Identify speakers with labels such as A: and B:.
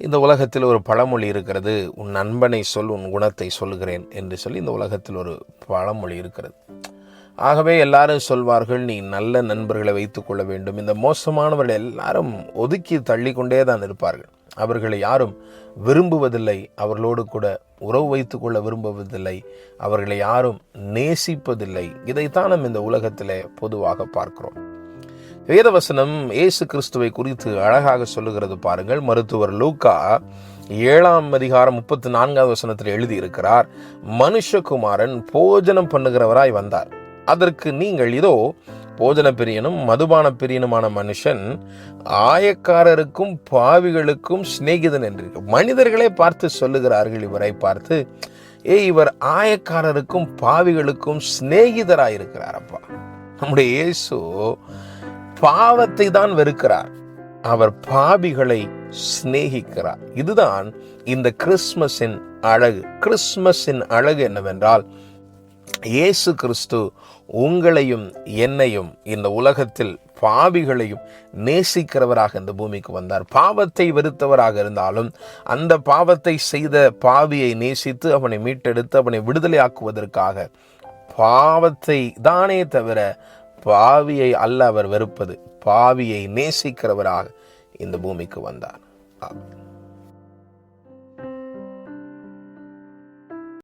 A: இந்த உலகத்தில் ஒரு பழமொழி இருக்கிறது, உன் நண்பனை சொல் உன் குணத்தை சொல்லுகிறேன் என்று சொல்லி இந்த உலகத்தில் ஒரு பழமொழி இருக்கிறது. ஆகவே எல்லாரும் சொல்வார்கள், நீ நல்ல நண்பர்களை வைத்துக் கொள்ள வேண்டும். இந்த மோசமானவர்கள் எல்லாரும் ஒதுக்கி தள்ளி கொண்டே தான் இருப்பார்கள். அவர்களை யாரும் விரும்புவதில்லை, அவர்களோடு கூட உறவு வைத்துக் கொள்ள விரும்புவதில்லை, அவர்களை யாரும் நேசிப்பதில்லை. இதைத்தான் நம்ம இந்த உலகத்திலே பொதுவாக பார்க்கிறோம். வேதவசனம் இயேசு கிறிஸ்துவை குறித்து அழகாக சொல்லுகிறது பாருங்கள். மருத்துவர் லூக்கா 7:34 எழுதியிருக்கிறார், மனுஷகுமாரன் போஜனம் பண்ணுகிறவராய் வந்தார். அதற்கு நீங்கள், இதோ போஜன பிரியனும் மதுபான பிரியனுமான மனுஷன் ஆயக்காரருக்கும் பாவிகளுக்கும் சிநேகிதன் என்று. மனிதர்களே பார்த்து சொல்லுகிறார்கள் இவரை பார்த்து, இவர் ஆயக்காரருக்கும் பாவிகளுக்கும் சிநேகிதராயிருக்கிறார். அப்பா, நம்முடைய இயேசு பாவத்தை தான் வெறுக்கிறார், அவர் பாவிகளை சிநேகிக்கிறார். இதுதான் இந்த கிறிஸ்மஸின் அழகு. கிறிஸ்மஸின் அழகு என்னவென்றால், இயேசு கிறிஸ்து உங்களையும் என்னையும், இந்த உலகத்தில் பாவிகளையும் நேசிக்கிறவராக இந்த பூமிக்கு வந்தார். பாவத்தை வெறுத்தவராக இருந்தாலும் அந்த பாவத்தை செய்த பாவியை நேசித்து அவனை மீட்டெடுத்து அவனை விடுதலை ஆக்குவதற்காக, பாவத்தை தானே தவிர பாவியை அல்ல அவர் வெறுப்பது, பாவியை நேசிக்கிறவராக இந்த பூமிக்கு வந்தார். ஆமென்.